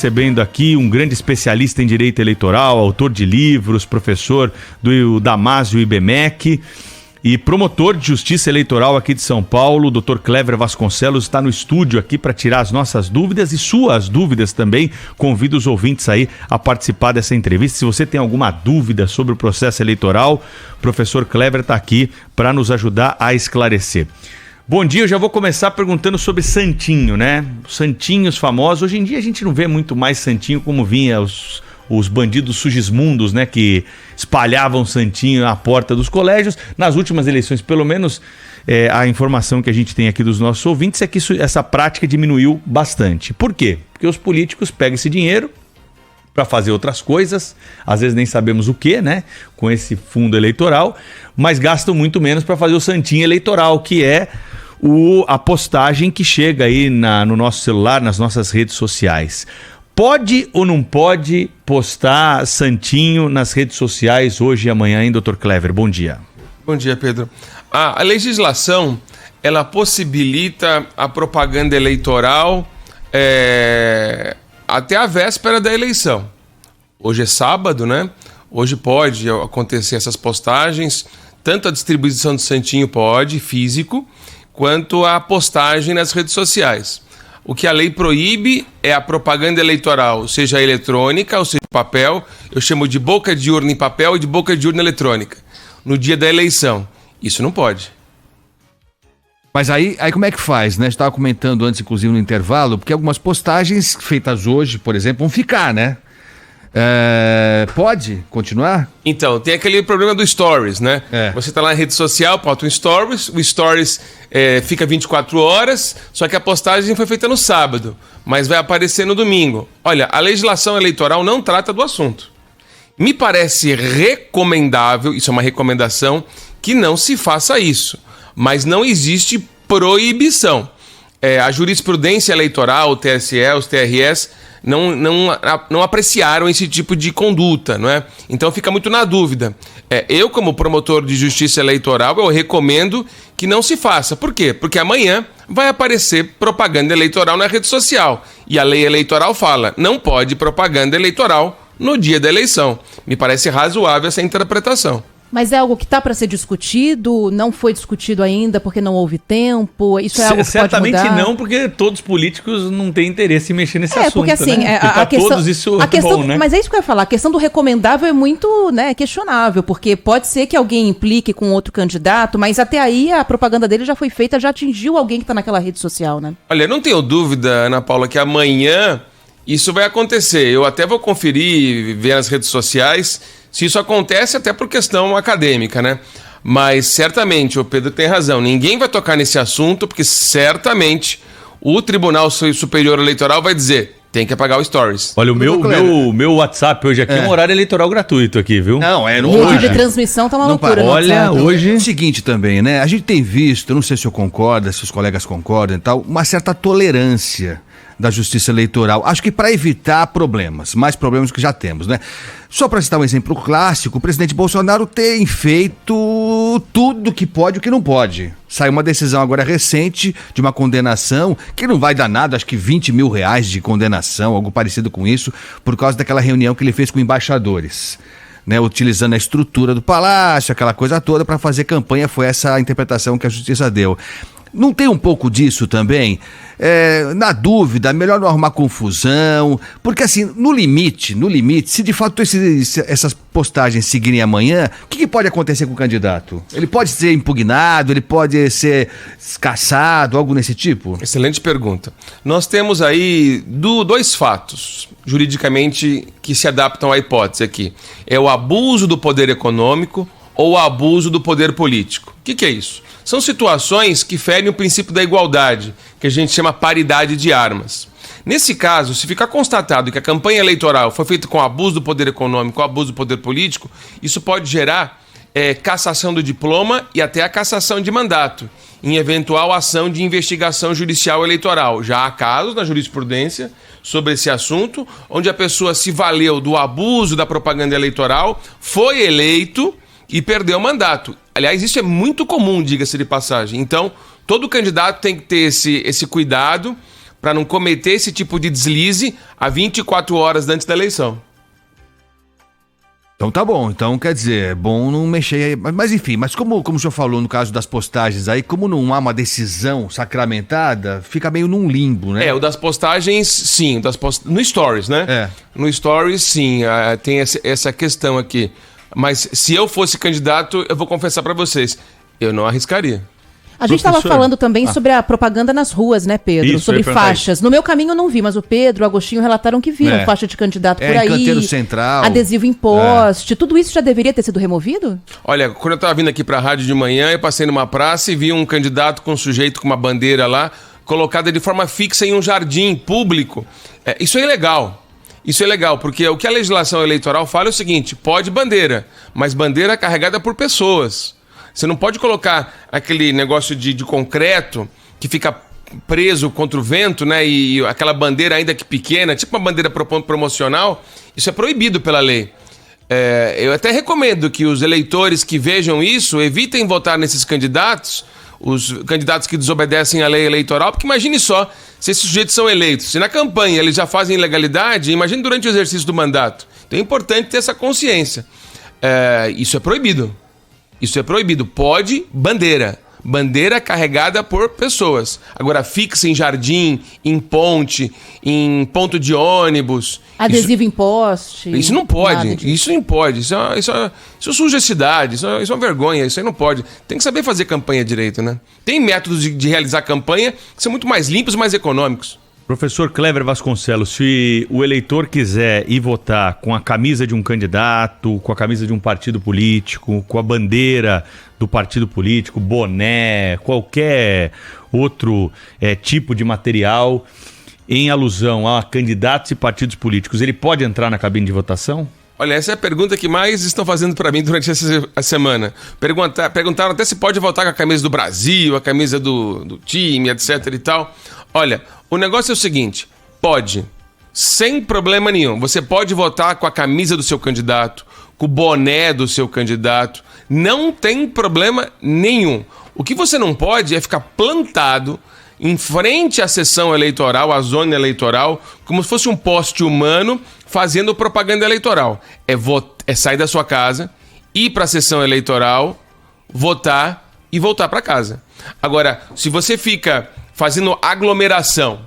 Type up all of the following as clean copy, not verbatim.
Recebendo aqui um grande especialista em direito eleitoral, autor de livros, professor do Damásio IBMEC e promotor de justiça eleitoral aqui de São Paulo, o Dr. Clever Vasconcelos, está no estúdio aqui para tirar as nossas dúvidas e suas dúvidas também. Convido os ouvintes aí a participar dessa entrevista. Se você tem alguma dúvida sobre o processo eleitoral, o professor Clever está aqui para nos ajudar a esclarecer. Bom dia, eu já vou começar perguntando sobre santinho, né? Santinhos famosos. Hoje em dia a gente não vê muito mais santinho como vinha os bandidos sugismundos, né? Que espalhavam santinho à porta dos colégios. Nas últimas eleições, pelo menos, a informação que a gente tem aqui dos nossos ouvintes é que essa prática diminuiu bastante. Por quê? Porque os políticos pegam esse dinheiro para fazer outras coisas, às vezes nem sabemos o que, né? Com esse fundo eleitoral, mas gastam muito menos para fazer o santinho eleitoral, que é a postagem que chega aí no nosso celular, nas nossas redes sociais. Pode ou não pode postar santinho nas redes sociais hoje e amanhã, hein, Dr. Clever? Bom dia. Bom dia, Pedro. A legislação, ela possibilita a propaganda eleitoral até a véspera da eleição. Hoje é sábado, né? Hoje pode acontecer essas postagens, tanto a distribuição do santinho pode, físico, quanto a postagem nas redes sociais. O que a lei proíbe é a propaganda eleitoral, seja eletrônica ou seja papel. Eu chamo de boca de urna em papel e de boca de urna eletrônica. No dia da eleição. Isso não pode. Mas aí como é que faz, né? A gente estava comentando antes, inclusive no intervalo, porque algumas postagens feitas hoje, por exemplo, vão ficar, né? Pode continuar? Então, tem aquele problema do Stories, né? Você tá lá na rede social, bota um Stories, o Stories fica 24 horas, só que a postagem foi feita no sábado, mas vai aparecer no domingo. Olha, a legislação eleitoral não trata do assunto. Me parece recomendável, isso é uma recomendação, que não se faça isso, mas não existe proibição. A jurisprudência eleitoral, o TSE, os TRS, não apreciaram esse tipo de conduta, não é? Então fica muito na dúvida. Eu, como promotor de justiça eleitoral, eu recomendo que não se faça. Por quê? Porque amanhã vai aparecer propaganda eleitoral na rede social. E a lei eleitoral fala, não pode propaganda eleitoral no dia da eleição. Me parece razoável essa interpretação. Mas é algo que está para ser discutido, não foi discutido ainda porque não houve tempo, isso é algo que certamente pode mudar? Não, porque todos os políticos não têm interesse em mexer nesse assunto, porque assim, né? a questão, todos isso bom, né? Mas é isso que eu ia falar, a questão do recomendável é muito, né, questionável, porque pode ser que alguém implique com outro candidato, mas até aí a propaganda dele já foi feita, já atingiu alguém que está naquela rede social, né? Olha, não tenho dúvida, Ana Paula, que amanhã isso vai acontecer. Eu até vou conferir, ver nas redes sociais se isso acontece, até por questão acadêmica, né? Mas certamente, o Pedro tem razão, ninguém vai tocar nesse assunto, porque certamente o Tribunal Superior Eleitoral vai dizer, tem que apagar o Stories. Olha, o meu WhatsApp hoje aqui é um horário eleitoral gratuito aqui, viu? Não, Rede de transmissão tá uma loucura. Olha, hoje... É o seguinte também, né? A gente tem visto, eu não sei se eu concordo, se os colegas concordam e tal, uma certa tolerância da justiça eleitoral. Acho que para evitar problemas, mais problemas que já temos, né? Só para citar um exemplo clássico, o presidente Bolsonaro tem feito tudo que pode e o que não pode. Saiu uma decisão agora recente de uma condenação que não vai dar nada, acho que R$20 mil de condenação, algo parecido com isso, por causa daquela reunião que ele fez com embaixadores, né, utilizando a estrutura do palácio, aquela coisa toda para fazer campanha. Foi essa a interpretação que a justiça deu. Não tem um pouco disso também? Na dúvida, melhor não arrumar confusão, porque assim, no limite, se de fato essas postagens seguirem amanhã, o que pode acontecer com o candidato? Ele pode ser impugnado, ele pode ser cassado, algo nesse tipo? Excelente pergunta. Nós temos aí dois fatos, juridicamente, que se adaptam à hipótese aqui. É o abuso do poder econômico ou o abuso do poder político. O que é isso? São situações que ferem o princípio da igualdade, que a gente chama paridade de armas. Nesse caso, se ficar constatado que a campanha eleitoral foi feita com abuso do poder econômico ou abuso do poder político, isso pode gerar cassação do diploma e até a cassação de mandato, em eventual ação de investigação judicial eleitoral. Já há casos na jurisprudência sobre esse assunto, onde a pessoa se valeu do abuso da propaganda eleitoral, foi eleito e perdeu o mandato. Aliás, isso é muito comum, diga-se de passagem. Então, todo candidato tem que ter esse cuidado para não cometer esse tipo de deslize a 24 horas antes da eleição. Então tá bom, então quer dizer, é bom não mexer aí. Mas enfim, mas como o senhor falou no caso das postagens aí, como não há uma decisão sacramentada, fica meio num limbo, né? O das postagens, sim. No Stories, né? No Stories, sim. Tem essa questão aqui. Mas se eu fosse candidato, eu vou confessar pra vocês, eu não arriscaria. A gente estava falando também sobre a propaganda nas ruas, né, Pedro? Isso, sobre faixas. No meu caminho eu não vi, mas o Pedro, o Agostinho relataram que viram faixa de candidato por aí. Canteiro Central. Adesivo em poste. Tudo isso já deveria ter sido removido? Olha, quando eu estava vindo aqui para a rádio de manhã, eu passei numa praça e vi um candidato com um sujeito com uma bandeira lá, colocada de forma fixa em um jardim público. Isso é ilegal. Isso é legal, porque o que a legislação eleitoral fala é o seguinte: pode bandeira, mas bandeira carregada por pessoas. Você não pode colocar aquele negócio de concreto que fica preso contra o vento, né? E aquela bandeira ainda que pequena, tipo uma bandeira promocional. Isso é proibido pela lei. Eu até recomendo que os eleitores que vejam isso evitem votar nesses candidatos, os candidatos que desobedecem à lei eleitoral, porque imagine só, se esses sujeitos são eleitos, se na campanha eles já fazem ilegalidade, imagine durante o exercício do mandato. Então é importante ter essa consciência. Isso é proibido. Isso é proibido. Pode bandeira. Bandeira carregada por pessoas. Agora, fixa em jardim, em ponte, em ponto de ônibus. Adesivo em poste. Isso não pode. Isso não pode. Isso suja a cidade. Isso é uma vergonha. Isso aí não pode. Tem que saber fazer campanha direito, né? Tem métodos de realizar campanha que são muito mais limpos e mais econômicos. Professor Clever Vasconcelos, se o eleitor quiser ir votar com a camisa de um candidato, com a camisa de um partido político, com a bandeira do partido político, boné, qualquer outro tipo de material em alusão a candidatos e partidos políticos, ele pode entrar na cabine de votação? Olha, essa é a pergunta que mais estão fazendo para mim durante essa semana. Perguntaram até se pode votar com a camisa do Brasil, a camisa do time, etc e tal. Olha, o negócio é o seguinte: pode, sem problema nenhum. Você pode votar com a camisa do seu candidato, com o boné do seu candidato. Não tem problema nenhum. O que você não pode é ficar plantado em frente à sessão eleitoral, à zona eleitoral, como se fosse um poste humano fazendo propaganda eleitoral. É sair da sua casa, ir para a sessão eleitoral, votar e voltar para casa. Agora, se você fica fazendo aglomeração,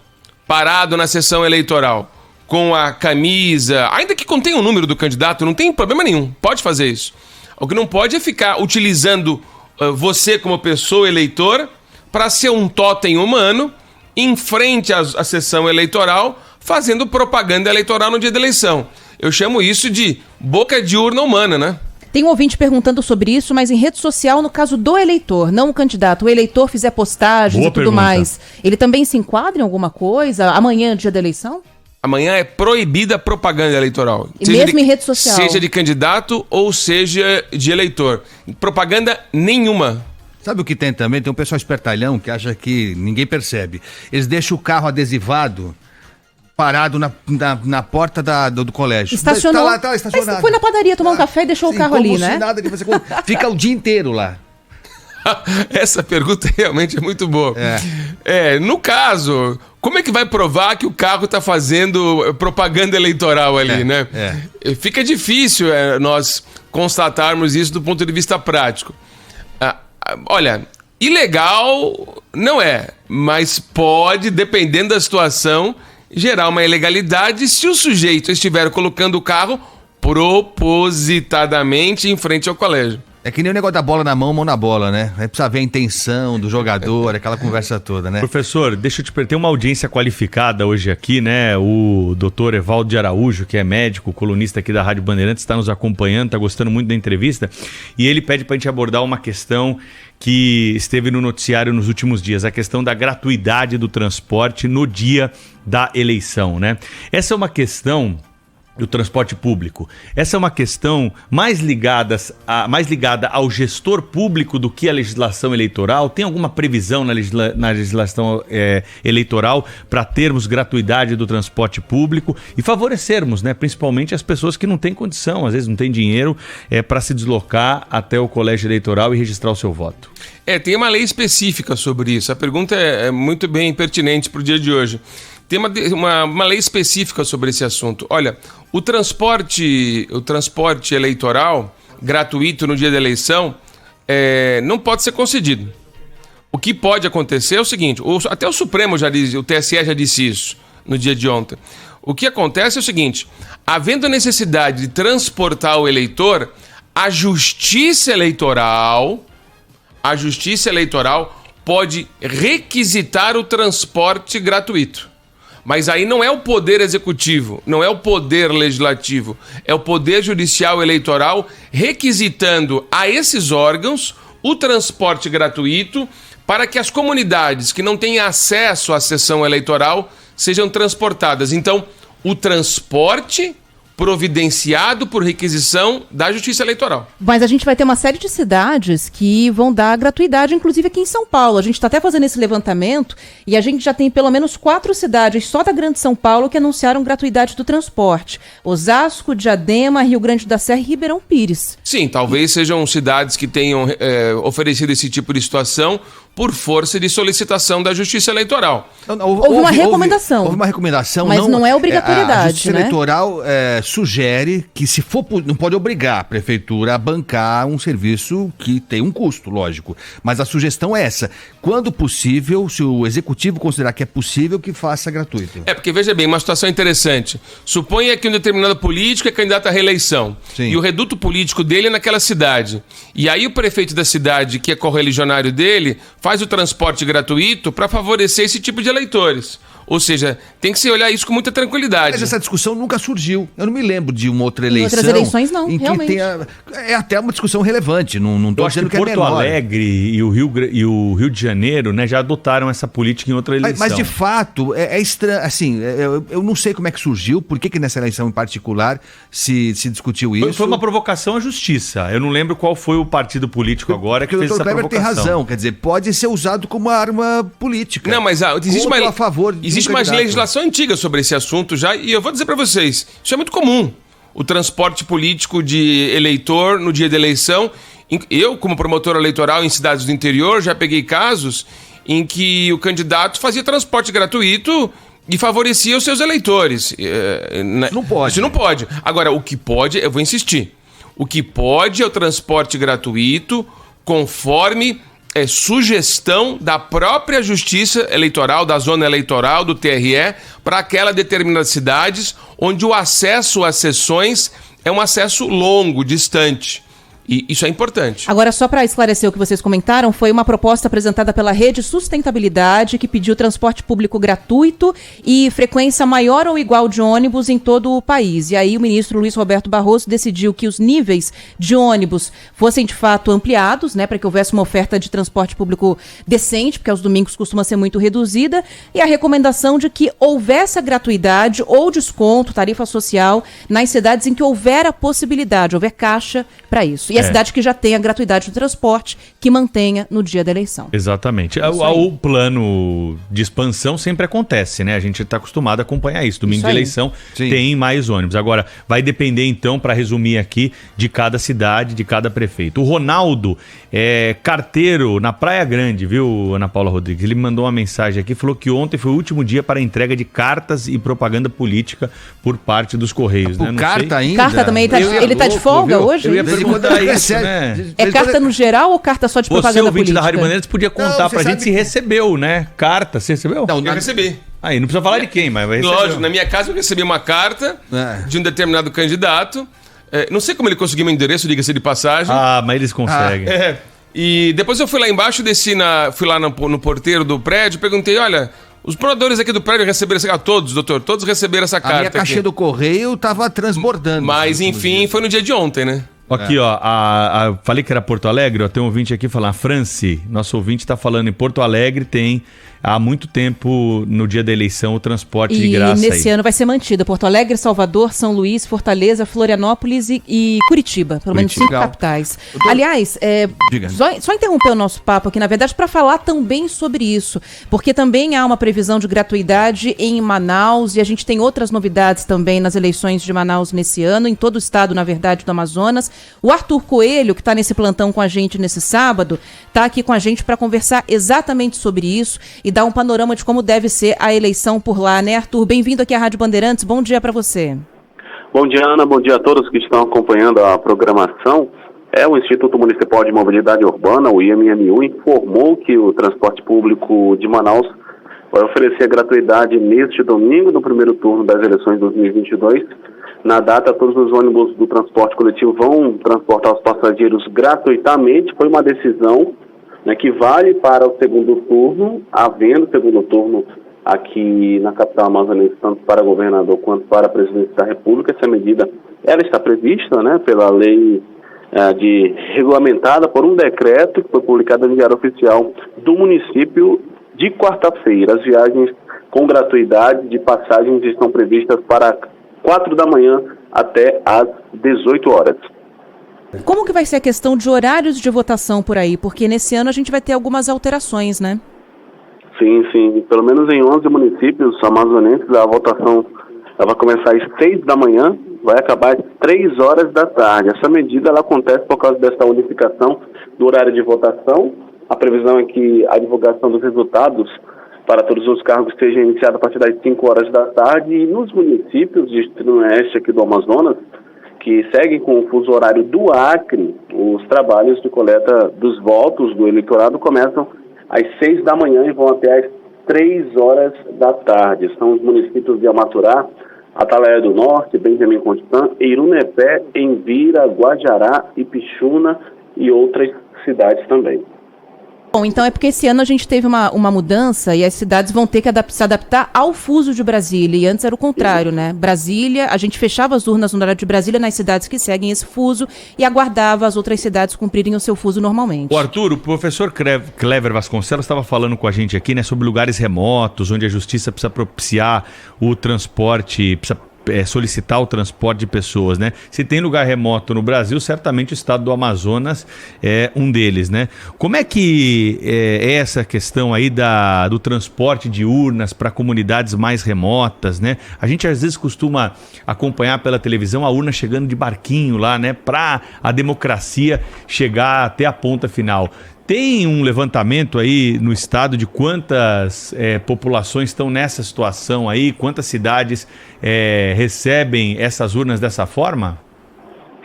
parado na sessão eleitoral, com a camisa, ainda que contenha o número do candidato, não tem problema nenhum, pode fazer isso. O que não pode é ficar utilizando você como pessoa eleitora para ser um totem humano em frente à sessão eleitoral, fazendo propaganda eleitoral no dia da eleição. Eu chamo isso de boca de urna humana, né? Tem um ouvinte perguntando sobre isso, mas em rede social, no caso do eleitor, não o candidato. O eleitor fizer postagens Boa e tudo pergunta. mais. Ele também se enquadra em alguma coisa? Amanhã, dia da eleição? Amanhã é proibida a propaganda eleitoral. E mesmo em rede social? Seja de candidato ou seja de eleitor. Propaganda nenhuma. Sabe o que tem também? Tem um pessoal espertalhão que acha que ninguém percebe. Eles deixam o carro adesivado parado na porta do colégio. Estacionou. Tá lá, estacionado. Mas foi na padaria tomar um café e deixou o carro ali, né? Nada, fica o dia inteiro lá. Essa pergunta realmente é muito boa. No caso, como é que vai provar que o carro está fazendo propaganda eleitoral ali, né? Fica difícil nós constatarmos isso do ponto de vista prático. Olha, ilegal não é, mas pode, dependendo da situação, gerar uma ilegalidade se o sujeito estiver colocando o carro propositadamente em frente ao colégio. É que nem o negócio da bola na mão na bola, né? Aí precisa ver a intenção do jogador, aquela conversa toda, né? Professor, deixa eu te perguntar, tem uma audiência qualificada hoje aqui, né? O doutor Evaldo de Araújo, que é médico, colunista aqui da Rádio Bandeirantes, está nos acompanhando, está gostando muito da entrevista, e ele pede para a gente abordar uma questão que esteve no noticiário nos últimos dias, a questão da gratuidade do transporte no dia da eleição, né? Essa é uma questão do transporte público. Essa é uma questão mais ligada ao gestor público do que à legislação eleitoral? Tem alguma previsão na legislação eleitoral para termos gratuidade do transporte público e favorecermos, né, principalmente as pessoas que não têm condição, às vezes não têm dinheiro para se deslocar até o colégio eleitoral e registrar o seu voto? Tem uma lei específica sobre isso. A pergunta é muito bem pertinente para o dia de hoje. Tem uma lei específica sobre esse assunto. Olha, o transporte eleitoral gratuito no dia da eleição não pode ser concedido. O que pode acontecer é o seguinte, até o Supremo já disse, o TSE já disse isso no dia de ontem. O que acontece é o seguinte, havendo necessidade de transportar o eleitor, a Justiça Eleitoral pode requisitar o transporte gratuito. Mas aí não é o Poder Executivo, não é o Poder Legislativo, é o Poder Judicial Eleitoral requisitando a esses órgãos o transporte gratuito para que as comunidades que não têm acesso à sessão eleitoral sejam transportadas. Então, o transporte providenciado por requisição da Justiça Eleitoral. Mas a gente vai ter uma série de cidades que vão dar gratuidade, inclusive aqui em São Paulo. A gente está até fazendo esse levantamento e a gente já tem pelo menos 4 cidades só da Grande São Paulo que anunciaram gratuidade do transporte. Osasco, Diadema, Rio Grande da Serra e Ribeirão Pires. Sim, talvez sejam cidades que tenham oferecido esse tipo de situação por força de solicitação da Justiça Eleitoral. Houve uma recomendação. Houve uma recomendação, mas não é obrigatoriedade. A Justiça Eleitoral sugere que, se for, não pode obrigar a prefeitura a bancar um serviço que tem um custo, lógico. Mas a sugestão é essa. Quando possível, se o executivo considerar que é possível, que faça gratuito. Porque, veja bem, uma situação interessante. Suponha que um determinado político é candidato à reeleição. Sim. E o reduto político dele é naquela cidade. E aí o prefeito da cidade, que é correligionário dele, faz o transporte gratuito para favorecer esse tipo de eleitores. Ou seja, tem que se olhar isso com muita tranquilidade. Mas essa discussão nunca surgiu. Eu não me lembro de uma outra eleição. Em outras eleições não, em que realmente. É até uma discussão relevante. Não estou dizendo que é menor. Porto Alegre e o Rio de Janeiro, né, já adotaram essa política em outra eleição. Mas de fato, é estranho. Assim, eu não sei como é que surgiu, por que nessa eleição em particular se discutiu isso. Foi uma provocação à justiça. Eu não lembro qual foi o partido político agora que fez essa provocação. O Dr. Kleber tem razão. Quer dizer, pode ser usado como arma política. Não, mas existe uma candidato. Legislação antiga sobre esse assunto já, e eu vou dizer para vocês, isso é muito comum. O transporte político de eleitor no dia da eleição. Eu, como promotor eleitoral em cidades do interior, já peguei casos em que o candidato fazia transporte gratuito e favorecia os seus eleitores. Isso não pode. Isso não pode. Agora, o que pode, eu vou insistir, o que pode é o transporte gratuito conforme sugestão da própria Justiça Eleitoral, da Zona Eleitoral, do TRE, para aquela determinada cidades onde o acesso às sessões é um acesso longo, distante. E isso é importante. Agora, só para esclarecer o que vocês comentaram, foi uma proposta apresentada pela Rede Sustentabilidade, que pediu transporte público gratuito e frequência maior ou igual de ônibus em todo o país. E aí o ministro Luiz Roberto Barroso decidiu que os níveis de ônibus fossem de fato ampliados, né, para que houvesse uma oferta de transporte público decente, porque aos domingos costuma ser muito reduzida, e a recomendação de que houvesse a gratuidade ou desconto, tarifa social, nas cidades em que houver a possibilidade, houver caixa para isso. E a cidade que já tem a gratuidade do transporte, que mantenha no dia da eleição. Exatamente. O plano de expansão sempre acontece, né? A gente está acostumado a acompanhar isso. Domingo de eleição tem mais ônibus. Agora, vai depender então, para resumir aqui, de cada cidade, de cada prefeito. O Ronaldo é carteiro na Praia Grande, viu, Ana Paula Rodrigues? Ele me mandou uma mensagem aqui, falou que ontem foi o último dia para a entrega de cartas e propaganda política por parte dos Correios. Por né? carta ainda? Carta também, ele tá de folga hoje? Eu ia perguntar isso, né? É carta no geral ou carta só de propaganda política? Você, ouvinte da Rádio Bandeirantes, podia contar pra gente se recebeu, né? Carta, você recebeu? Não, eu recebi. Aí, não precisa falar de quem, mas vai receber. Lógico, na minha casa eu recebi uma carta de um determinado candidato. Não sei como ele conseguiu meu endereço, diga-se de passagem. Mas eles conseguem. E depois eu fui lá embaixo, fui lá no porteiro do prédio, perguntei, olha, os moradores aqui do prédio receberam essa carta? Todos, doutor, todos receberam essa carta. A minha caixinha do correio tava transbordando. Mas, enfim, foi no dia de ontem, né? Aqui, ó, falei que era Porto Alegre, ó, tem um ouvinte aqui falando, a Franci, nosso ouvinte tá falando, em Porto Alegre tem há muito tempo, no dia da eleição, o transporte de graça. E nesse ano vai ser mantido Porto Alegre, Salvador, São Luís, Fortaleza, Florianópolis e Curitiba. Pelo menos 5 capitais. Aliás, só interromper o nosso papo aqui, na verdade, para falar também sobre isso. Porque também há uma previsão de gratuidade em Manaus e a gente tem outras novidades também nas eleições de Manaus nesse ano, em todo o estado, na verdade, do Amazonas. O Arthur Coelho, que está nesse plantão com a gente nesse sábado, está aqui com a gente para conversar exatamente sobre isso e dar um panorama de como deve ser a eleição por lá, né, Arthur? Bem-vindo aqui à Rádio Bandeirantes, bom dia para você. Bom dia, Ana, bom dia a todos que estão acompanhando a programação. O Instituto Municipal de Mobilidade Urbana, o IMMU, informou que o transporte público de Manaus vai oferecer gratuidade neste domingo, no primeiro turno das eleições de 2022. Na data, todos os ônibus do transporte coletivo vão transportar os passageiros gratuitamente. Foi uma decisão, né, que vale para o segundo turno, havendo segundo turno aqui na capital amazonense, tanto para governador quanto para presidente da República. Essa medida ela está prevista, né, pela lei regulamentada por um decreto que foi publicado no Diário Oficial do município de quarta-feira. As viagens com gratuidade de passagens estão previstas para 4 da manhã até às 18 horas. Como que vai ser a questão de horários de votação por aí? Porque nesse ano a gente vai ter algumas alterações, né? Sim. Pelo menos em 11 municípios amazonenses, a votação vai começar às 6 da manhã, vai acabar às 3 horas da tarde. Essa medida ela acontece por causa dessa unificação do horário de votação. A previsão é que a divulgação dos resultados para todos os cargos seja iniciada a partir das 5 horas da tarde. E nos municípios de extremo oeste aqui do Amazonas, que seguem com o fuso horário do Acre, os trabalhos de coleta dos votos do eleitorado começam às 6 da manhã e vão até às 3 horas da tarde. São os municípios de Amaturá, Atalaia do Norte, Benjamin Constant, Irunepé, Envira, Guajará, Ipixuna e outras cidades também. Bom, então é porque esse ano a gente teve uma mudança e as cidades vão ter que se adaptar ao fuso de Brasília. E antes era o contrário, né? Brasília, a gente fechava as urnas no horário de Brasília nas cidades que seguem esse fuso e aguardava as outras cidades cumprirem o seu fuso normalmente. O Arthur, o professor Clever Vasconcelos estava falando com a gente aqui, né, sobre lugares remotos, onde a justiça precisa propiciar o transporte, precisa solicitar o transporte de pessoas, né? Se tem lugar remoto no Brasil, certamente o estado do Amazonas é um deles, né? Como é que é essa questão aí do transporte de urnas para comunidades mais remotas, né? A gente às vezes costuma acompanhar pela televisão a urna chegando de barquinho lá, né? Para a democracia chegar até a ponta final. Tem um levantamento aí no estado de quantas populações estão nessa situação aí? Quantas cidades recebem essas urnas dessa forma?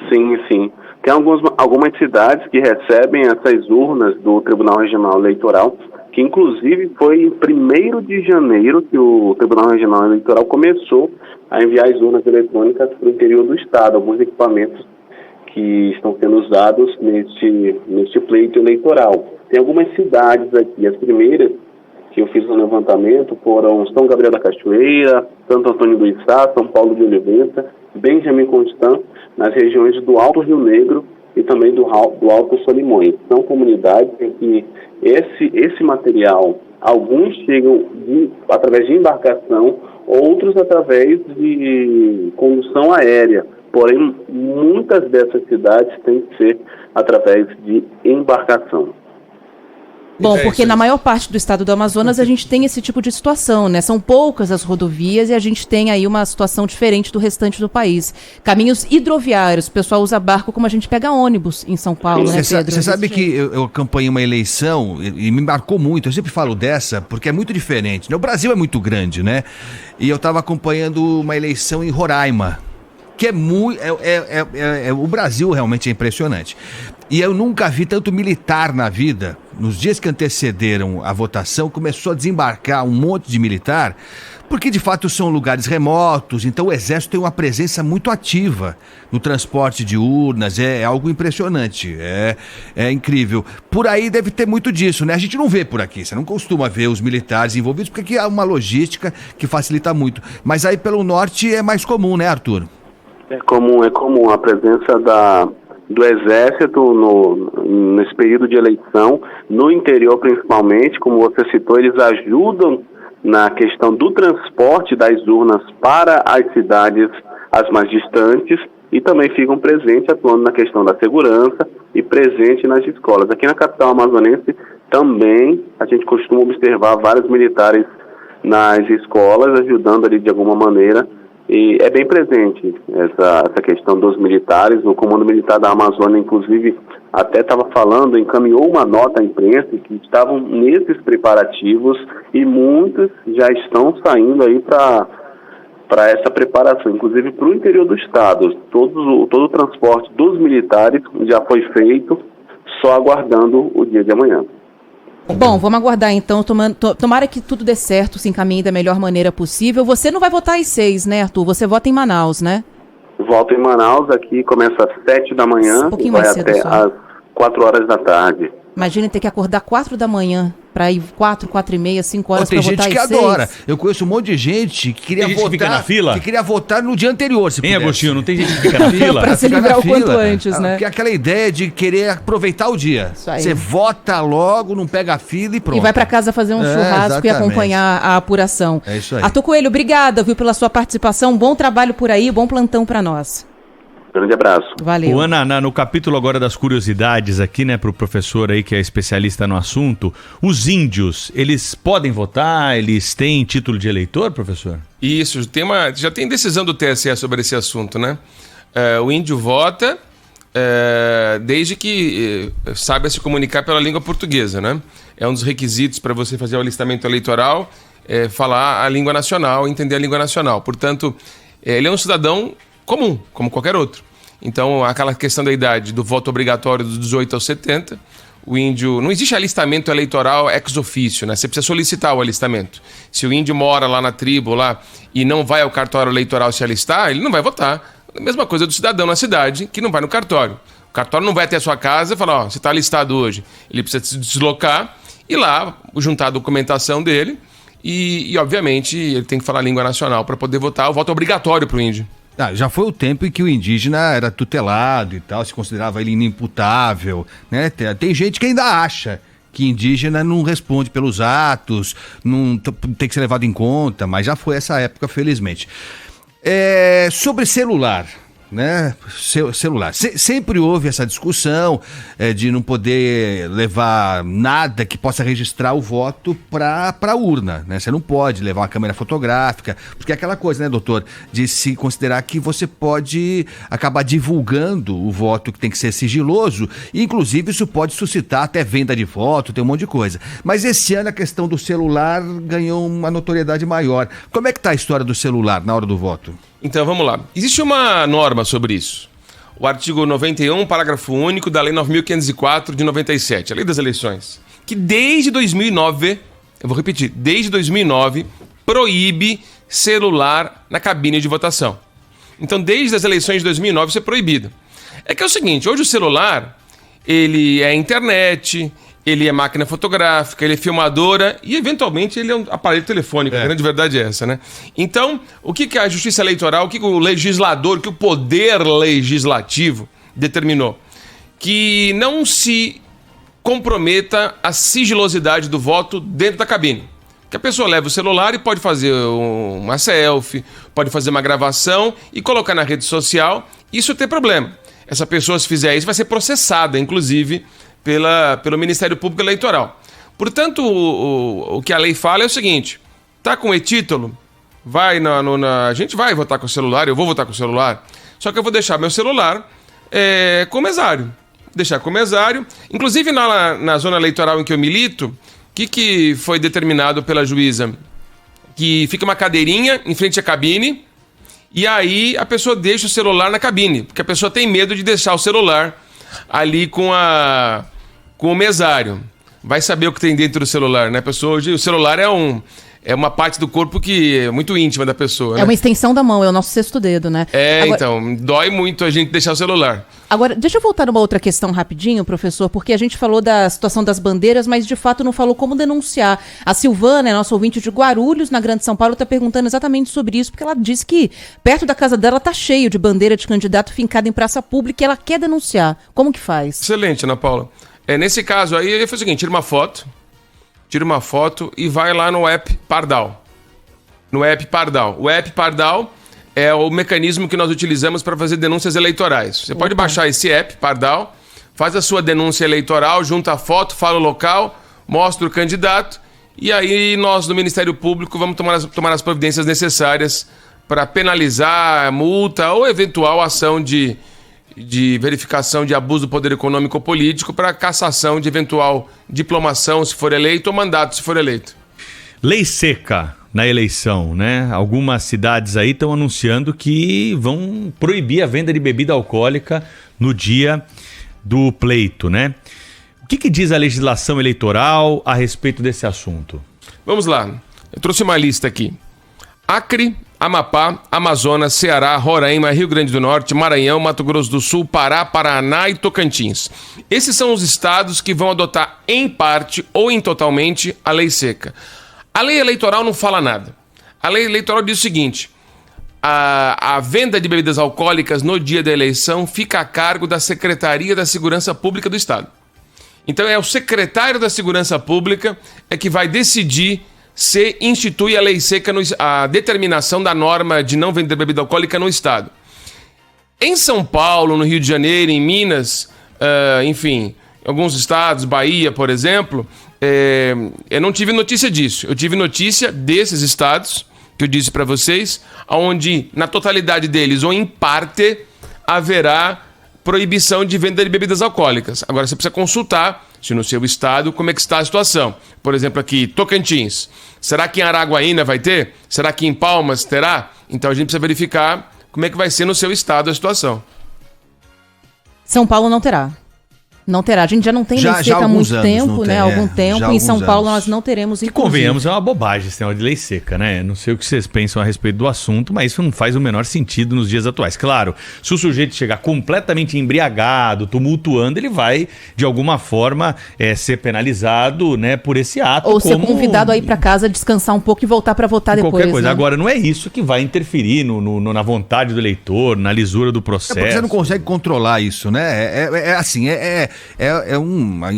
Sim. Tem algumas cidades que recebem essas urnas do Tribunal Regional Eleitoral, que inclusive foi em 1º de janeiro que o Tribunal Regional Eleitoral começou a enviar as urnas eletrônicas para o interior do estado, alguns equipamentos que estão sendo usados neste pleito eleitoral. Tem algumas cidades aqui, as primeiras que eu fiz no levantamento foram São Gabriel da Cachoeira, Santo Antônio do Içá, São Paulo de Olivença, Benjamin Constant, nas regiões do Alto Rio Negro e também do Alto Solimões. São comunidades em que esse material, alguns chegam através de embarcação, outros através de condução aérea. Porém, muitas dessas cidades têm que ser através de embarcação. Bom, porque na maior parte do estado do Amazonas a gente tem esse tipo de situação, né? São poucas as rodovias e a gente tem aí uma situação diferente do restante do país. Caminhos hidroviários, o pessoal usa barco como a gente pega ônibus em São Paulo, né, Pedro? Você sabe que eu acompanhei uma eleição e me marcou muito, eu sempre falo dessa, porque é muito diferente, né? O Brasil é muito grande, né? E eu estava acompanhando uma eleição em Roraima, que é muito... o Brasil realmente é impressionante. E eu nunca vi tanto militar na vida. Nos dias que antecederam a votação, começou a desembarcar um monte de militar, porque de fato são lugares remotos, então o Exército tem uma presença muito ativa no transporte de urnas, é algo impressionante, é incrível. Por aí deve ter muito disso, né? A gente não vê por aqui, você não costuma ver os militares envolvidos, porque aqui há uma logística que facilita muito. Mas aí pelo norte é mais comum, né, Arthur? É comum a presença do Exército nesse período de eleição, no interior principalmente, como você citou, eles ajudam na questão do transporte das urnas para as cidades as mais distantes e também ficam presentes atuando na questão da segurança e presente nas escolas. Aqui na capital amazonense também a gente costuma observar vários militares nas escolas ajudando ali de alguma maneira, e é bem presente essa questão dos militares. O Comando Militar da Amazônia, inclusive, até estava falando, encaminhou uma nota à imprensa que estavam nesses preparativos e muitos já estão saindo aí para essa preparação, inclusive para o interior do estado. Todo o transporte dos militares já foi feito, só aguardando o dia de amanhã. Bom, vamos aguardar então, tomara que tudo dê certo, se encaminhe da melhor maneira possível. Você não vai votar às 6, né, Arthur? Você vota em Manaus, né? Voto em Manaus, aqui começa às 7 da manhã e vai até às 4 horas da tarde. Imagina ter que acordar 4 da manhã para ir 4h30, 5 horas para votar às 6. Tem gente que adora. Eu conheço um monte de gente que queria votar. Fica na fila? Que queria votar no dia anterior, se Hein, pudesse. Agostinho? Não tem gente que fica na fila? Para se livrar o quanto antes, né? Porque aquela ideia de querer aproveitar o dia. Isso aí. Você vota logo, não pega a fila e pronto. E vai para casa fazer um churrasco e acompanhar a apuração. É isso aí. Arthur Coelho, obrigada, viu, pela sua participação. Bom trabalho por aí, bom plantão para nós. Grande abraço. Valeu. Ana, no capítulo agora das curiosidades aqui, né, pro professor aí que é especialista no assunto, os índios, eles podem votar? Eles têm título de eleitor, professor? Isso, já tem decisão do TSE sobre esse assunto, né? O índio vota desde que saiba se comunicar pela língua portuguesa, né? É um dos requisitos para você fazer o alistamento eleitoral, falar a língua nacional, entender a língua nacional. Portanto, ele é um cidadão comum, como qualquer outro. Então, aquela questão da idade do voto obrigatório dos 18 aos 70, o índio... Não existe alistamento eleitoral ex officio, né? Você precisa solicitar o alistamento. Se o índio mora lá na tribo lá, e não vai ao cartório eleitoral se alistar, ele não vai votar. A mesma coisa do cidadão na cidade que não vai no cartório. O cartório não vai até a sua casa e falar, você está alistado hoje. Ele precisa se deslocar e lá juntar a documentação dele e, obviamente, ele tem que falar a língua nacional para poder votar. O voto é obrigatório para o índio. Já foi o tempo em que o indígena era tutelado e tal, se considerava ele inimputável, né? Tem gente que ainda acha que indígena não responde pelos atos, não tem que ser levado em conta, mas já foi essa época, felizmente. Sobre celular, né? Celular. Sempre houve essa discussão de não poder levar nada que possa registrar o voto para a urna, né? Você não pode levar uma câmera fotográfica, porque é aquela coisa, né, doutor, de se considerar que você pode acabar divulgando o voto que tem que ser sigiloso, e inclusive isso pode suscitar até venda de voto, tem um monte de coisa. Mas esse ano a questão do celular ganhou uma notoriedade maior. Como é que tá a história do celular na hora do voto? Então, vamos lá. Existe uma norma sobre isso. O artigo 91, parágrafo único da Lei 9.504 de 97, a Lei das Eleições, que desde 2009, eu vou repetir, desde 2009, proíbe celular na cabine de votação. Então, desde as eleições de 2009, isso é proibido. É que é o seguinte, hoje o celular, ele é internet, ele é máquina fotográfica, ele é filmadora e, eventualmente, ele é um aparelho telefônico. A grande verdade é essa, né? Então, o que a Justiça Eleitoral, o que o legislador, o que o Poder Legislativo determinou? Que não se comprometa a sigilosidade do voto dentro da cabine. Que a pessoa leva o celular e pode fazer uma selfie, pode fazer uma gravação e colocar na rede social. Isso tem problema. Essa pessoa, se fizer isso, vai ser processada, inclusive, pelo Ministério Público Eleitoral. Portanto, o que a lei fala é o seguinte: tá com e-título, vai a gente vai votar com o celular, eu vou votar com o celular, só que eu vou deixar meu celular com mesário. Deixar com mesário. Inclusive, na zona eleitoral em que eu milito, o que foi determinado pela juíza? Que fica uma cadeirinha em frente à cabine e aí a pessoa deixa o celular na cabine, porque a pessoa tem medo de deixar o celular ali com o mesário. Vai saber o que tem dentro do celular, né, pessoa? Hoje o celular é uma parte do corpo que é muito íntima da pessoa, né? É uma extensão da mão, é o nosso sexto dedo, né? Agora, Então, dói muito a gente deixar o celular. Agora, deixa eu voltar numa outra questão rapidinho, professor, porque a gente falou da situação das bandeiras, mas de fato não falou como denunciar. A Silvana, nossa ouvinte de Guarulhos, na Grande São Paulo, está perguntando exatamente sobre isso, porque ela disse que perto da casa dela tá cheio de bandeira de candidato fincada em praça pública e ela quer denunciar. Como que faz? Excelente, Ana Paula. Nesse caso aí, ele faz o seguinte, tira uma foto e vai lá no app Pardal. O app Pardal é o mecanismo que nós utilizamos para fazer denúncias eleitorais. Você pode baixar esse app Pardal, faz a sua denúncia eleitoral, junta a foto, fala o local, mostra o candidato e aí nós do Ministério Público vamos tomar as providências necessárias para penalizar, multa ou eventual ação de verificação de abuso do poder econômico ou político para cassação de eventual diplomação, se for eleito, ou mandato, se for eleito. Lei seca na eleição, né? Algumas cidades aí estão anunciando que vão proibir a venda de bebida alcoólica no dia do pleito, né? O que diz a legislação eleitoral a respeito desse assunto? Vamos lá. Eu trouxe uma lista aqui. Acre, Amapá, Amazonas, Ceará, Roraima, Rio Grande do Norte, Maranhão, Mato Grosso do Sul, Pará, Paraná e Tocantins. Esses são os estados que vão adotar em parte ou em totalmente a lei seca. A lei eleitoral não fala nada. A lei eleitoral diz o seguinte: a venda de bebidas alcoólicas no dia da eleição fica a cargo da Secretaria da Segurança Pública do Estado. Então é o secretário da Segurança Pública que vai decidir se institui a lei seca, a determinação da norma de não vender bebida alcoólica no Estado. Em São Paulo, no Rio de Janeiro, em Minas, enfim, em alguns estados, Bahia, por exemplo, eu não tive notícia disso. Eu tive notícia desses estados, que eu disse para vocês, onde na totalidade deles, ou em parte, haverá proibição de venda de bebidas alcoólicas. Agora você precisa consultar se no seu estado como é que está a situação. Por exemplo, aqui, Tocantins. Será que em Araguaína vai ter? Será que em Palmas terá? Então a gente precisa verificar como é que vai ser no seu estado a situação. São Paulo não terá. Não terá. A gente já não tem lei seca há muito tempo, né? Há algum tempo. Em São Paulo nós não teremos. E convenhamos, é uma bobagem esse negócio de lei seca, né? Não sei o que vocês pensam a respeito do assunto, mas isso não faz o menor sentido nos dias atuais. Claro, se o sujeito chegar completamente embriagado, tumultuando, ele vai, de alguma forma, ser penalizado, né, por esse ato. Ou ser convidado a ir para casa, descansar um pouco e voltar para votar depois. Qualquer coisa. Né? Agora, não é isso que vai interferir na vontade do eleitor, na lisura do processo. Porque você não consegue controlar isso, né? É uma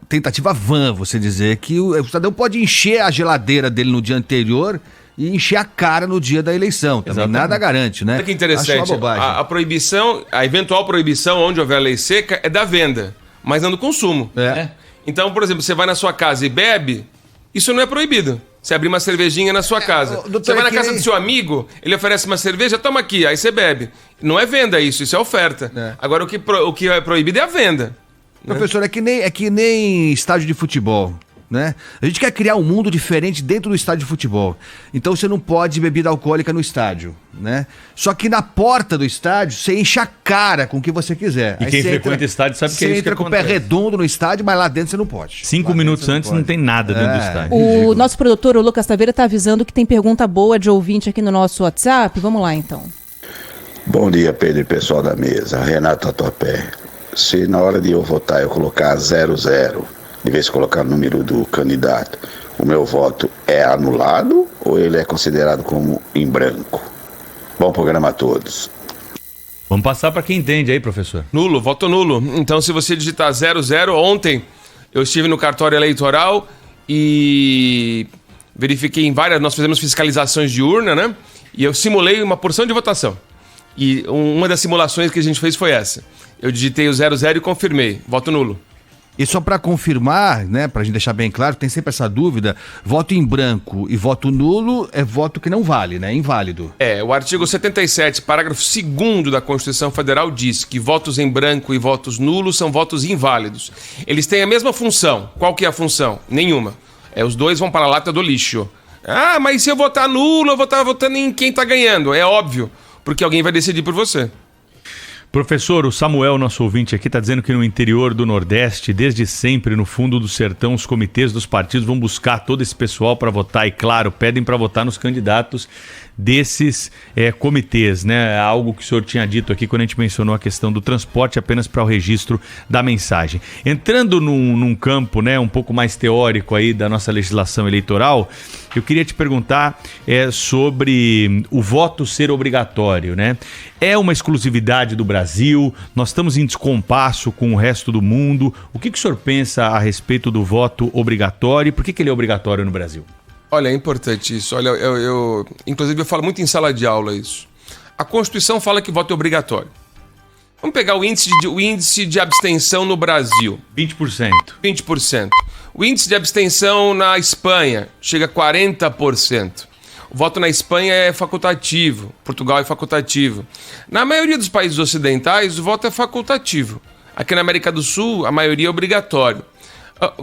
tentativa vã você dizer que o cidadão pode encher a geladeira dele no dia anterior e encher a cara no dia da eleição. Também nada garante, né? Olha que interessante. Acho uma bobagem. A proibição, a eventual proibição onde houver lei seca é da venda, mas não do consumo. Então, por exemplo, você vai na sua casa e bebe, isso não é proibido. Você abrir uma cervejinha na sua casa. Você vai na casa do seu amigo, ele oferece uma cerveja, toma aqui, aí você bebe. Não é venda isso é oferta. Agora, o que é proibido é a venda. Professor, é que nem estádio de futebol, né? A gente quer criar um mundo diferente dentro do estádio de futebol. Então você não pode bebida alcoólica no estádio, né? Só que na porta do estádio você enche a cara com o que você quiser. E aí quem frequenta o estádio sabe que é isso que acontece. Você entra com o pé redondo no estádio, mas lá dentro você não pode. 5 minutos antes não tem nada dentro do estádio. O nosso produtor, o Lucas Taveira, está avisando que tem pergunta boa de ouvinte aqui no nosso WhatsApp. Vamos lá, então. Bom dia, Pedro e pessoal da mesa. Renato Tatuapé. Se na hora de eu votar eu colocar 00, de vez de colocar o número do candidato, o meu voto é anulado ou ele é considerado como em branco? Bom programa a todos. Vamos passar para quem entende aí, professor. Nulo, voto nulo. Então, se você digitar 00, ontem eu estive no cartório eleitoral e verifiquei nós fizemos fiscalizações de urna, né? E eu simulei uma porção de votação. E uma das simulações que a gente fez foi essa. Eu digitei o 00 e confirmei. Voto nulo. E só para confirmar, né, pra gente deixar bem claro, tem sempre essa dúvida, voto em branco e voto nulo é voto que não vale, né? Inválido. O artigo 77, parágrafo 2º da Constituição Federal diz que votos em branco e votos nulos são votos inválidos. Eles têm a mesma função. Qual que é a função? Nenhuma. Os dois vão para a lata do lixo. Ah, mas se eu votar nulo, eu vou estar votando em quem tá ganhando. É óbvio, porque alguém vai decidir por você. Professor, o Samuel, nosso ouvinte aqui, está dizendo que no interior do Nordeste, desde sempre, no fundo do sertão, os comitês dos partidos vão buscar todo esse pessoal para votar e, claro, pedem para votar nos candidatos desses comitês, né? Algo que o senhor tinha dito aqui quando a gente mencionou a questão do transporte apenas para o registro da mensagem. Entrando num campo, né, um pouco mais teórico aí da nossa legislação eleitoral, eu queria te perguntar sobre o voto ser obrigatório, né? É uma exclusividade do Brasil? Nós estamos em descompasso com o resto do mundo? O que o senhor pensa a respeito do voto obrigatório e por que ele é obrigatório no Brasil? Olha, é importante isso. Olha, inclusive eu falo muito em sala de aula isso. A Constituição fala que voto é obrigatório. Vamos pegar o índice de abstenção no Brasil. 20%. 20%. O índice de abstenção na Espanha chega a 40%. O voto na Espanha é facultativo. Portugal é facultativo. Na maioria dos países ocidentais, o voto é facultativo. Aqui na América do Sul, a maioria é obrigatório.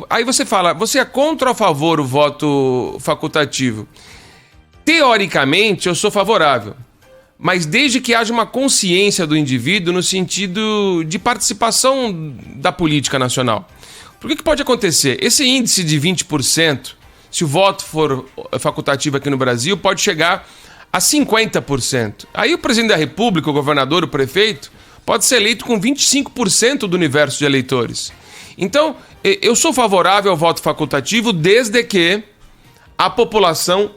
Aí você fala, você é contra ou a favor o voto facultativo? Teoricamente, eu sou favorável. Mas desde que haja uma consciência do indivíduo no sentido de participação da política nacional. Por que pode acontecer? Esse índice de 20%, se o voto for facultativo aqui no Brasil, pode chegar a 50%. Aí o presidente da República, o governador, o prefeito, pode ser eleito com 25% do universo de eleitores. Então, eu sou favorável ao voto facultativo desde que a população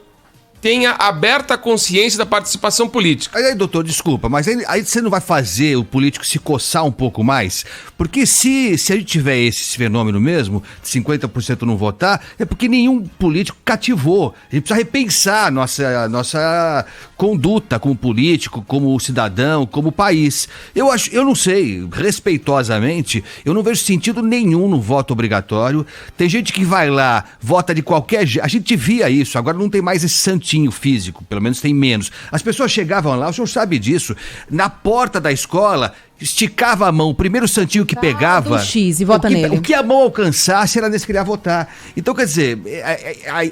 tenha aberta a consciência da participação política. Aí, doutor, desculpa, mas aí você não vai fazer o político se coçar um pouco mais? Porque se a gente tiver esse fenômeno mesmo, de 50% não votar, é porque nenhum político cativou. A gente precisa repensar nossa conduta como político, como cidadão, como país. Eu não sei, respeitosamente, eu não vejo sentido nenhum no voto obrigatório. Tem gente que vai lá, vota de qualquer jeito. A gente via isso, agora não tem mais esse santinho físico, pelo menos tem menos. As pessoas chegavam lá, o senhor sabe disso, na porta da escola, esticava a mão, o primeiro santinho que pegava... Um X e vota nele. O que a mão alcançasse era nesse que ele ia votar. Então, quer dizer,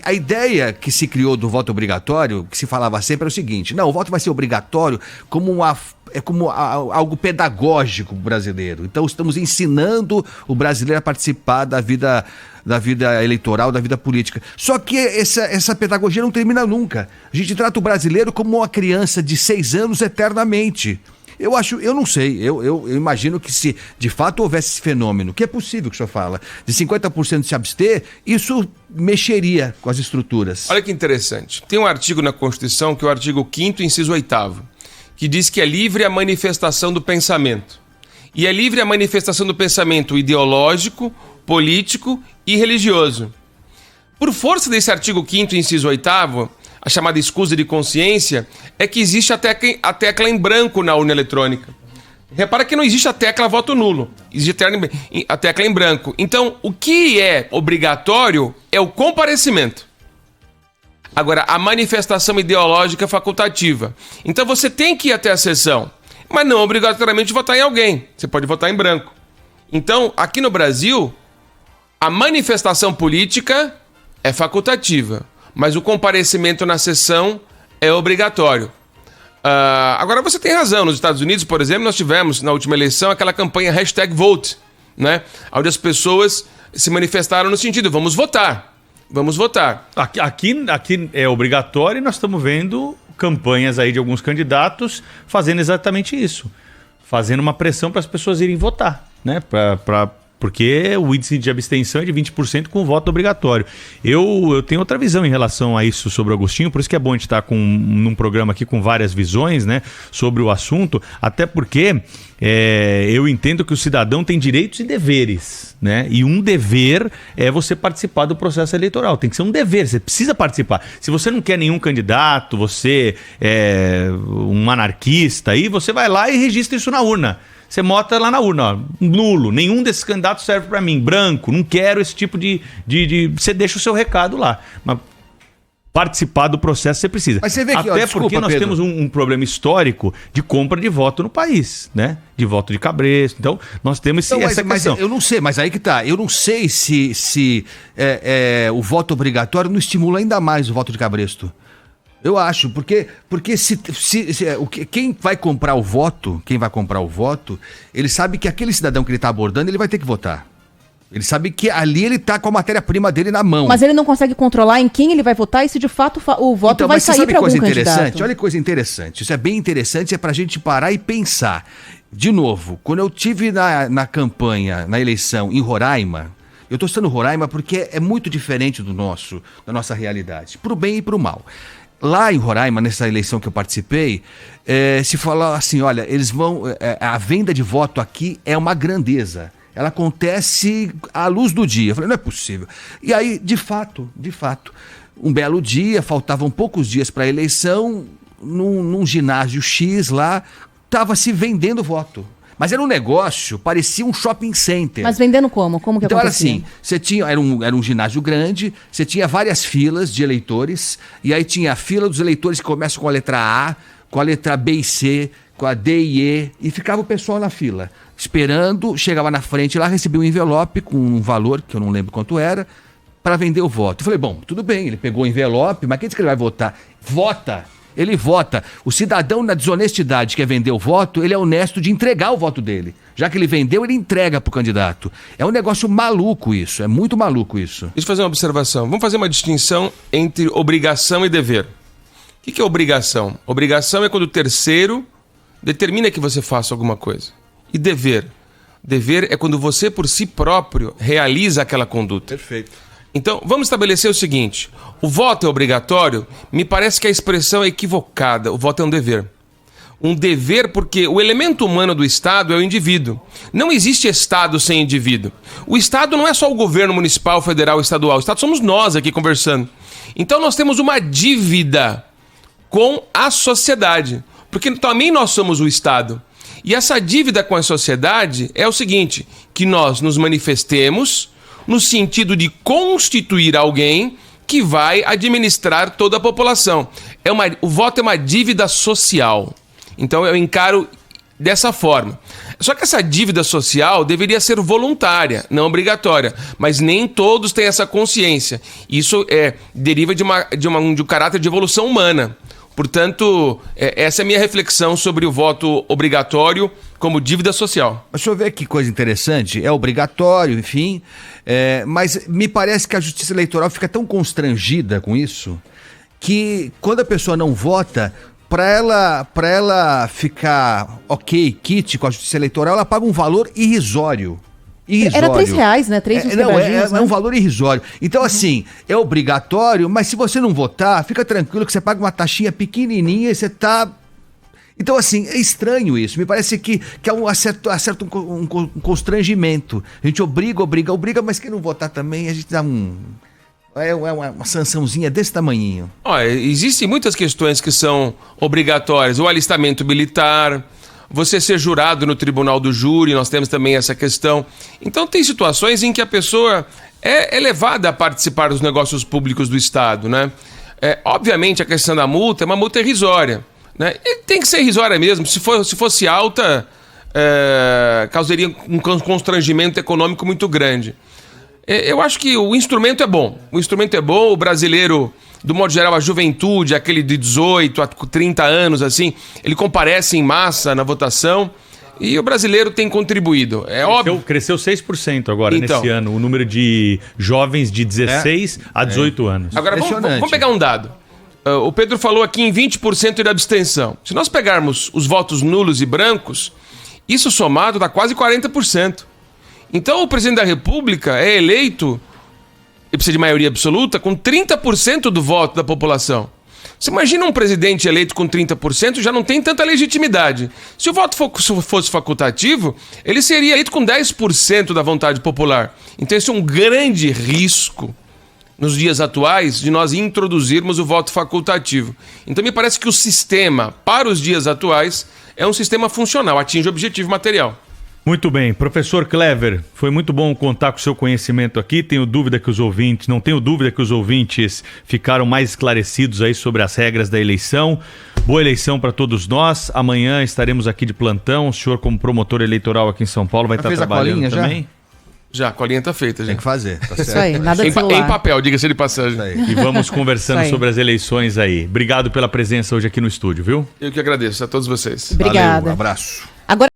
a ideia que se criou do voto obrigatório, que se falava sempre, é o seguinte: não, o voto vai ser obrigatório como algo pedagógico brasileiro. Então, estamos ensinando o brasileiro a participar da vida eleitoral, da vida política. Só que essa pedagogia não termina nunca. A gente trata o brasileiro como uma criança de 6 anos eternamente. Eu não sei, eu imagino que se de fato houvesse esse fenômeno, que é possível que o senhor fala, de 50% se abster, isso mexeria com as estruturas. Olha que interessante. Tem um artigo na Constituição, que é o artigo 5º, inciso 8º, que diz que é livre a manifestação do pensamento. E é livre a manifestação do pensamento ideológico, político e religioso. Por força desse artigo 5º, inciso 8º, a chamada escusa de consciência, é que existe a tecla em branco na urna eletrônica. Repara que não existe a tecla voto nulo, existe a tecla em branco. Então, o que é obrigatório é o comparecimento. Agora, a manifestação ideológica é facultativa. Então, você tem que ir até a sessão, mas não obrigatoriamente votar em alguém. Você pode votar em branco. Então, aqui no Brasil, a manifestação política é facultativa, mas o comparecimento na sessão é obrigatório. Agora, você tem razão. Nos Estados Unidos, por exemplo, nós tivemos, na última eleição, aquela campanha #Vote, né? Onde as pessoas se manifestaram no sentido, vamos votar. Vamos votar. Aqui é obrigatório e nós estamos vendo campanhas aí de alguns candidatos fazendo exatamente isso. Fazendo uma pressão para as pessoas irem votar, né? Porque o índice de abstenção é de 20% com o voto obrigatório. Eu tenho outra visão em relação a isso sobre o Agostinho, por isso que é bom a gente estar num programa aqui com várias visões, né, sobre o assunto, até porque eu entendo que o cidadão tem direitos e deveres, né? E um dever é você participar do processo eleitoral. Tem que ser um dever, você precisa participar. Se você não quer nenhum candidato, você é um anarquista, aí você vai lá e registra isso na urna. Você bota lá na urna, ó, nulo, nenhum desses candidatos serve para mim, branco, não quero esse tipo de... Você deixa o seu recado lá. Mas participar do processo você precisa. Mas você vê que, até porque nós temos um problema histórico de compra de voto no país, né? De voto de cabresto. Então, nós temos essa questão. Mas eu não sei, mas aí que tá. Eu não sei se o voto obrigatório não estimula ainda mais o voto de cabresto. Eu acho, porque quem vai comprar o voto, ele sabe que aquele cidadão que ele está abordando, ele vai ter que votar. Ele sabe que ali ele está com a matéria-prima dele na mão. Mas ele não consegue controlar em quem ele vai votar e se de fato o voto então, vai sair para algum candidato. Olha que coisa interessante. Isso é bem interessante, é para a gente parar e pensar. De novo, quando eu tive na campanha, na eleição em Roraima, eu estou citando Roraima porque é muito diferente da nossa realidade, para o bem e para o mal. Lá em Roraima, nessa eleição que eu participei, se falar assim, olha, eles vão... a venda de voto aqui é uma grandeza. Ela acontece à luz do dia. Eu falei, não é possível. E aí, de fato, um belo dia, faltavam poucos dias para a eleição, num ginásio X lá, estava se vendendo voto. Mas era um negócio, parecia um shopping center. Mas vendendo como? Como que então acontecia? Então era assim, você tinha, era um ginásio grande, você tinha várias filas de eleitores, e aí tinha a fila dos eleitores que começam com a letra A, com a letra B e C, com a D e E ficava o pessoal na fila, esperando, chegava na frente lá, recebia um envelope com um valor, que eu não lembro quanto era, para vender o voto. Eu falei, bom, tudo bem, ele pegou o envelope, mas quem diz que ele vai votar? Vota! Ele vota. O cidadão na desonestidade que quer vender o voto, ele é honesto de entregar o voto dele. Já que ele vendeu, ele entrega pro candidato. É um negócio maluco isso, é muito maluco isso. Deixa eu fazer uma observação. Vamos fazer uma distinção entre obrigação e dever. O que é obrigação? Obrigação é quando o terceiro determina que você faça alguma coisa. E dever? Dever é quando você, por si próprio, realiza aquela conduta. Perfeito. Então, vamos estabelecer o seguinte. O voto é obrigatório? Me parece que a expressão é equivocada. O voto é um dever. Um dever porque o elemento humano do Estado é o indivíduo. Não existe Estado sem indivíduo. O Estado não é só o governo municipal, federal, estadual. O Estado somos nós aqui conversando. Então nós temos uma dívida com a sociedade. Porque também nós somos o Estado. E essa dívida com a sociedade é o seguinte, que nós nos manifestemos no sentido de constituir alguém que vai administrar toda a população. O voto é uma dívida social. Então eu encaro dessa forma. Só que essa dívida social deveria ser voluntária, não obrigatória. Mas nem todos têm essa consciência. Isso deriva de um caráter de evolução humana. Portanto, essa é a minha reflexão sobre o voto obrigatório como dívida social. Deixa eu ver que coisa interessante. É obrigatório, enfim, mas me parece que a Justiça Eleitoral fica tão constrangida com isso que quando a pessoa não vota, para ela ficar quit com a Justiça Eleitoral, ela paga um valor irrisório. Era R$3, né? 3 nos quebradinhos, né? É um valor irrisório. Então, assim, é obrigatório, mas se você não votar, fica tranquilo que você paga uma taxinha pequenininha e você tá... Então, assim, é estranho isso. Me parece que é um certo constrangimento. A gente obriga, mas quem não votar também, a gente dá uma sançãozinha desse tamanhinho. Existem muitas questões que são obrigatórias. O alistamento militar... Você ser jurado no tribunal do júri, nós temos também essa questão. Então tem situações em que a pessoa é levada a participar dos negócios públicos do Estado, né? Obviamente a questão da multa é uma multa irrisória, né? E tem que ser irrisória mesmo. Se fosse alta, causaria um constrangimento econômico muito grande. Eu acho que o instrumento é bom. O brasileiro... Do modo geral, a juventude, aquele de 18 a 30 anos, assim, ele comparece em massa na votação e o brasileiro tem contribuído. Óbvio. Cresceu 6% agora, nesse ano, o número de jovens de 16 a 18 anos. Agora, vamos pegar um dado. O Pedro falou aqui em 20% de abstenção. Se nós pegarmos os votos nulos e brancos, isso somado dá quase 40%. Então, o presidente da República é eleito... Ele precisa de maioria absoluta com 30% do voto da população. Você imagina um presidente eleito com 30%, já não tem tanta legitimidade. Se o voto fosse facultativo, ele seria eleito com 10% da vontade popular. Então esse é um grande risco, nos dias atuais, de nós introduzirmos o voto facultativo. Então me parece que o sistema, para os dias atuais, é um sistema funcional, atinge o objetivo material. Muito bem, professor Clever, foi muito bom contar com o seu conhecimento aqui. Não tenho dúvida que os ouvintes ficaram mais esclarecidos aí sobre as regras da eleição. Boa eleição para todos nós. Amanhã estaremos aqui de plantão. O senhor, como promotor eleitoral aqui em São Paulo, vai estar trabalhando também? Já, a colinha tá feita, Tem gente. que fazer, tá certo? Isso aí, nada de Em celular. papel, diga-se de passagem. Isso aí. E vamos conversando Isso aí. sobre as eleições aí. Obrigado pela presença hoje aqui no estúdio, viu? Eu que agradeço a todos vocês. Obrigada. Valeu, um abraço. Agora